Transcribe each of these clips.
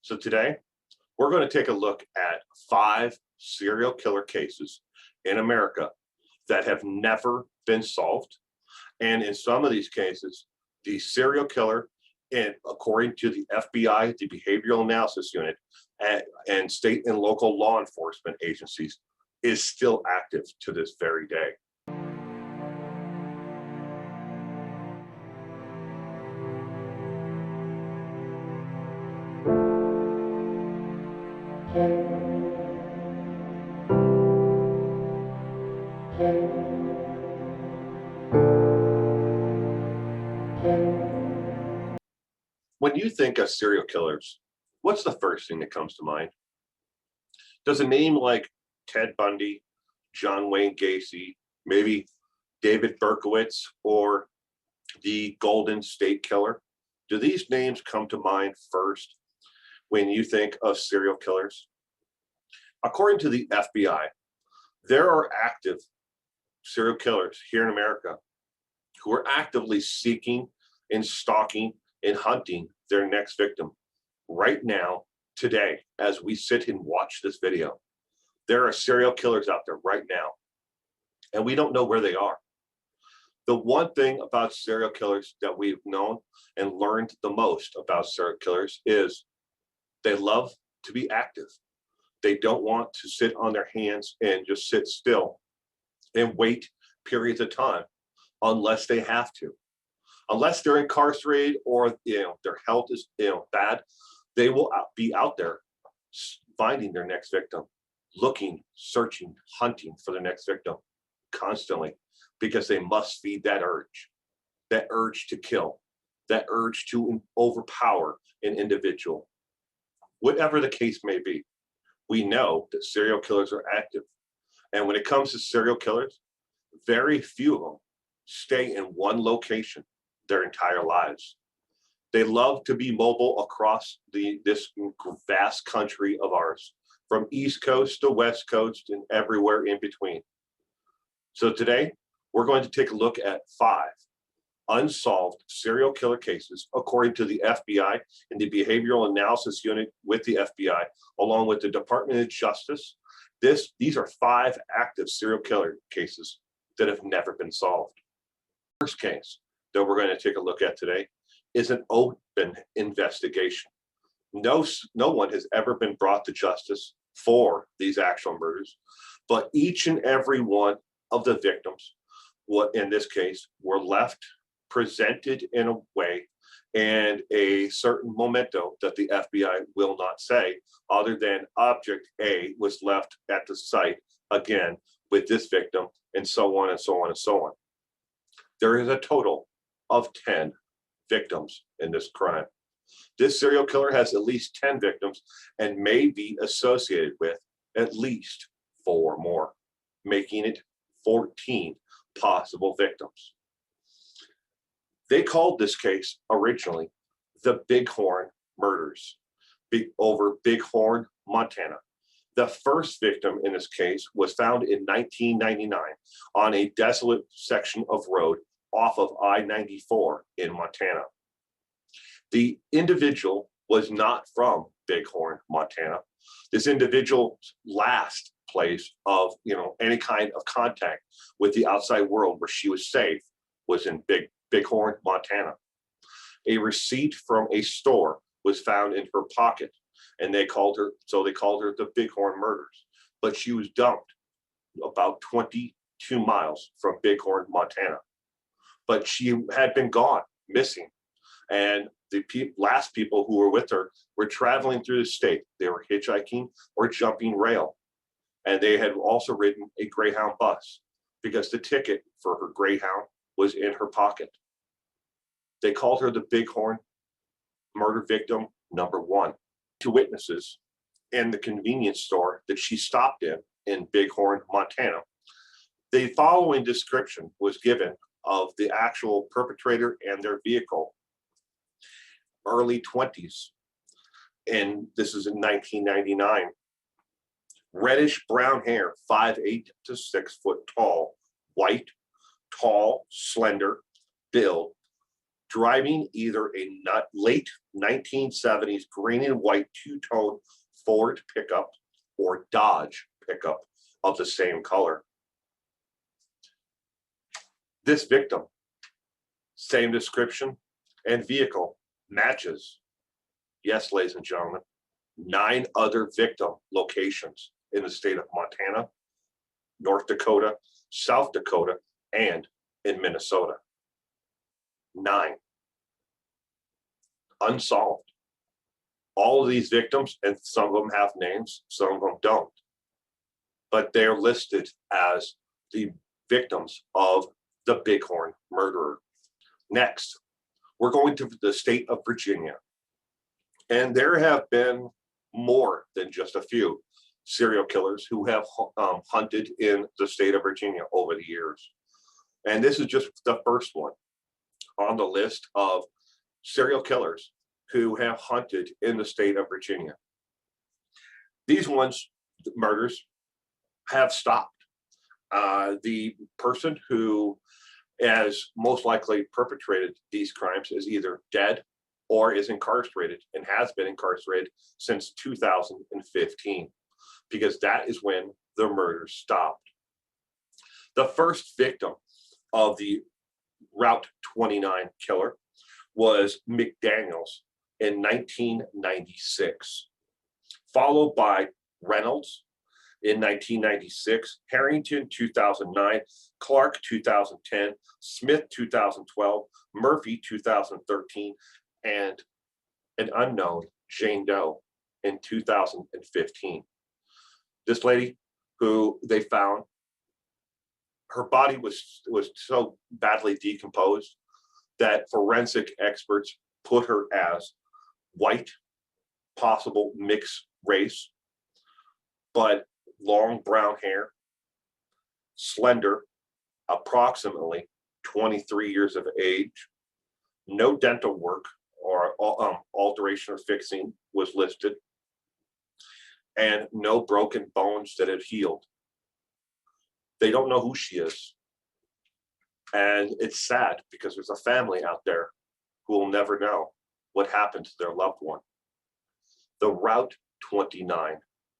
So today, we're going to take a look at 5 serial killer cases in America that have never been solved. And in some of these cases, the serial killer, and according to the FBI, the Behavioral Analysis Unit, and state and local law enforcement agencies, is still active to this very day. When you think of serial killers, what's the first thing that comes to mind? Does a name like Ted Bundy, John Wayne Gacy, maybe David Berkowitz, or the Golden State Killer, do these names come to mind first when you think of serial killers? According to the FBI, there are active serial killers here in America who are actively seeking and stalking and hunting their next victim. Right now, today, as we sit and watch this video, there are serial killers out there right now, and we don't know where they are. The one thing about serial killers that we've known and learned the most about serial killers is they love to be active. They don't want to sit on their hands and just sit still and wait periods of time unless they have to. Unless they're incarcerated or their health is bad, they will be out there finding their next victim, looking, searching, hunting for the next victim constantly, because they must feed that urge to kill, that urge to overpower an individual. Whatever the case may be, we know that serial killers are active. And when it comes to serial killers, very few of them stay in one location their entire lives. They love to be mobile across this vast country of ours, from East Coast to West Coast and everywhere in between. So today, we're going to take a look at 5 unsolved serial killer cases, according to the FBI and the Behavioral Analysis Unit with the FBI, along with the Department of Justice. These are 5 active serial killer cases that have never been solved. First case that we're going to take a look at today is an open investigation. No one has ever been brought to justice for these actual murders, but each and every one of the victims, in this case, were left presented in a way and a certain memento that the FBI will not say, other than object A was left at the site again with this victim, and so on and so on and so on. There is a total of 10 victims in this crime. This serial killer has at least 10 victims and may be associated with at least 4 more, making it 14 possible victims. They called this case originally the Bighorn murders over Bighorn, Montana. The first victim in this case was found in 1999 on a desolate section of road off of I-94 in Montana. The individual was not from Bighorn, Montana. This individual's last place of any kind of contact with the outside world where she was safe was in Bighorn, Montana. A receipt from a store was found in her pocket, and they called her the Bighorn murders. But she was dumped about 22 miles from Bighorn, Montana. But she had been gone, missing. And the last people who were with her were traveling through the state. They were hitchhiking or jumping rail. And they had also ridden a Greyhound bus because the ticket for her Greyhound was in her pocket. They called her the Bighorn murder victim number 1. 2 witnesses in the convenience store that she stopped in Bighorn, Montana. The following description was given of the actual perpetrator and their vehicle. Early 20s, and this is in 1999. Reddish brown hair, 5'8" to 6 foot tall, white, tall, slender, build, driving either a late 1970s green and white two-tone Ford pickup or Dodge pickup of the same color. This victim, same description and vehicle, matches, yes, ladies and gentlemen, 9 other victim locations in the state of Montana, North Dakota, South Dakota, and in Minnesota. 9. Unsolved. All of these victims, and some of them have names, some of them don't, but they're listed as the victims of the Bighorn murderer. Next, we're going to the state of Virginia. And there have been more than just a few serial killers who have hunted in the state of Virginia over the years. And this is just the first one on the list of serial killers who have hunted in the state of Virginia. These murders have stopped. The person who has most likely perpetrated these crimes is either dead or is incarcerated and has been incarcerated since 2015, because that is when the murders stopped. The first victim of the Route 29 killer was McDaniels in 1996, followed by Reynolds in 1996, Harrington 2009, Clark 2010, Smith 2012, Murphy 2013, and an unknown Jane Doe in 2015. This lady who they found, her body was so badly decomposed that forensic experts put her as white, possible mixed race, but long brown hair, slender, approximately 23 years of age, no dental work or alteration or fixing was listed, and no broken bones that had healed. They don't know who she is. And it's sad because there's a family out there who will never know what happened to their loved one. The Route 29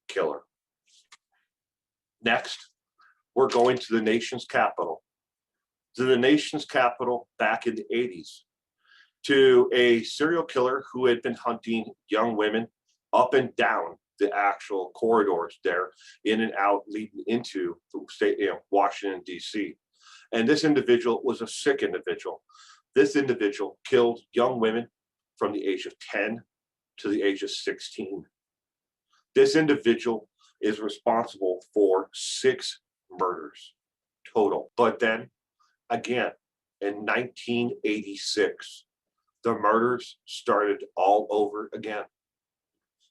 killer. Next, we're going to the nation's capital. To the nation's capital back in the 80s, to a serial killer who had been hunting young women up and down the actual corridors there, in and out, leading into the state, Washington, D.C. And this individual was a sick individual. This individual killed young women from the age of 10 to the age of 16. This individual is responsible for 6 murders total. But then again, in 1986, the murders started all over again.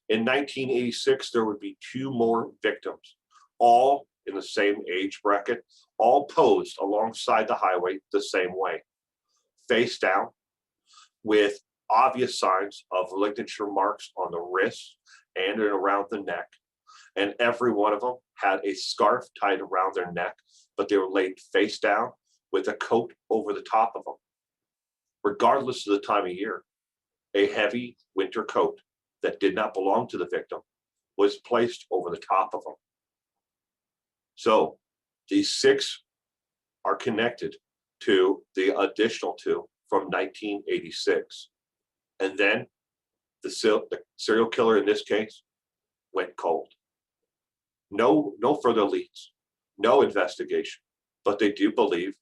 In 1986, there would be 2 more victims, all in the same age bracket, all posed alongside the highway the same way, face down, with obvious signs of ligature marks on the wrists and around the neck. And every one of them had a scarf tied around their neck, but they were laid face down with a coat over the top of them. Regardless of the time of year, a heavy winter coat that did not belong to the victim was placed over the top of them. So these 6 are connected to the additional 2 from 1986. And then the serial killer in this case went cold. No further leads, no investigation, but they do believe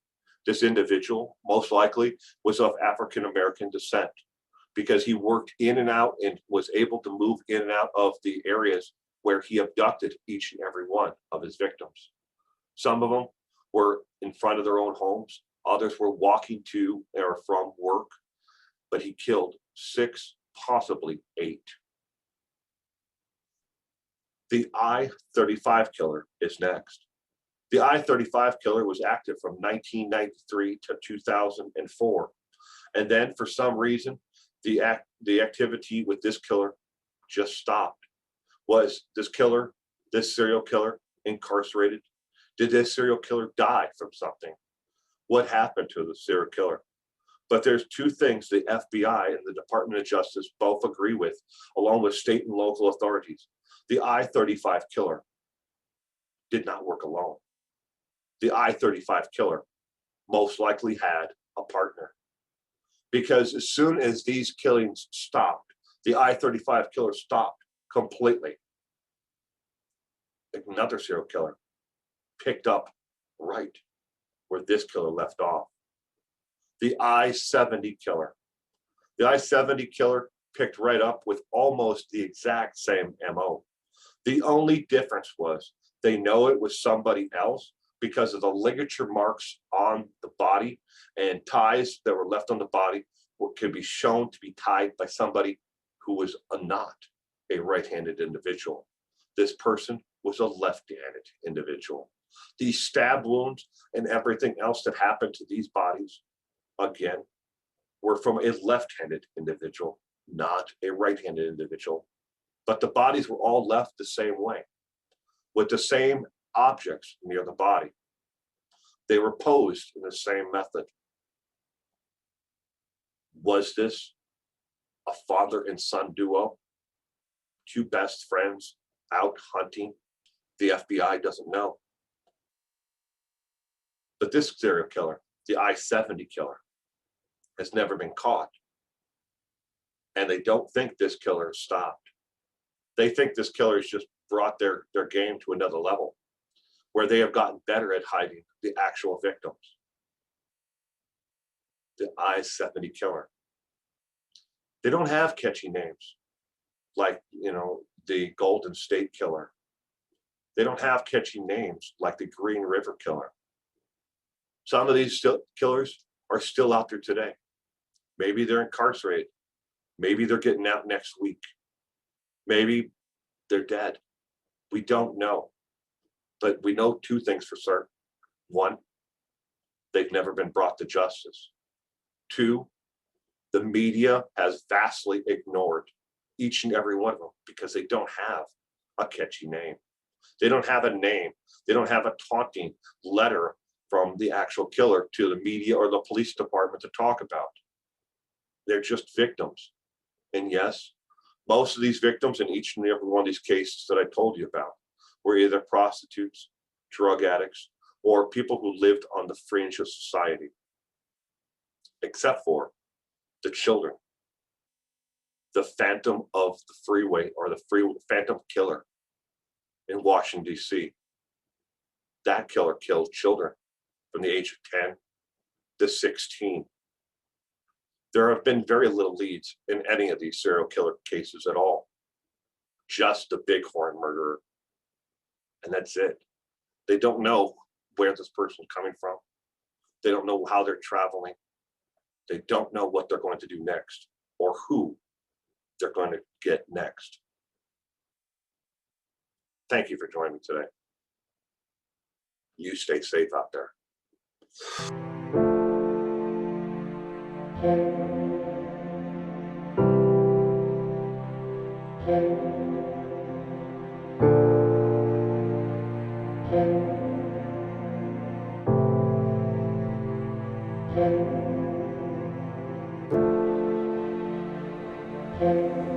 this individual most likely was of African American descent, because he worked in and out and was able to move in and out of the areas where he abducted each and every one of his victims. Some of them were in front of their own homes. Others were walking to or from work, but he killed 6, possibly 8. The I-35 killer is next. The I-35 killer was active from 1993 to 2004. And then for some reason, the activity with this killer just stopped. Was this serial killer incarcerated? Did this serial killer die from something? What happened to the serial killer? But there's two things the FBI and the Department of Justice both agree with, along with state and local authorities. The I-35 killer did not work alone. The I-35 killer most likely had a partner. Because as soon as these killings stopped, the I-35 killer stopped completely. Another serial killer picked up right where this killer left off. The I-70 killer. The I-70 killer picked right up with almost the exact same MO. The only difference was they know it was somebody else because of the ligature marks on the body and ties that were left on the body could be shown to be tied by somebody who was not a right-handed individual. This person was a left-handed individual. These stab wounds and everything else that happened to these bodies, again, were from a left-handed individual, not a right-handed individual. But the bodies were all left the same way, with the same objects near the body. They were posed in the same method. Was this a father and son duo? Two best friends out hunting? The FBI doesn't know. But this serial killer, the I-70 killer, has never been caught. And they don't think this killer has stopped. They think this killer has just brought their game to another level, where they have gotten better at hiding the actual victims. The I-70 killer. They don't have catchy names like, the Golden State Killer. They don't have catchy names like the Green River Killer. Some of these killers are still out there today. Maybe they're incarcerated. Maybe they're getting out next week. Maybe they're dead. We don't know. But we know two things for certain. One, they've never been brought to justice. Two, the media has vastly ignored each and every one of them because they don't have a catchy name. They don't have a name. They don't have a taunting letter from the actual killer to the media or the police department to talk about. They're just victims. And yes, most of these victims in each and every one of these cases that I told you about were either prostitutes, drug addicts, or people who lived on the fringe of society, except for the children. The Phantom of the Freeway, or the Phantom Killer in Washington, D.C. That killer killed children from the age of 10 to 16. There have been very little leads in any of these serial killer cases at all. Just the Bighorn murderer. And that's it. They don't know where this person's coming from. They don't know how they're traveling. They don't know what they're going to do next or who they're going to get next. Thank you for joining me today. You stay safe out there. Thank you.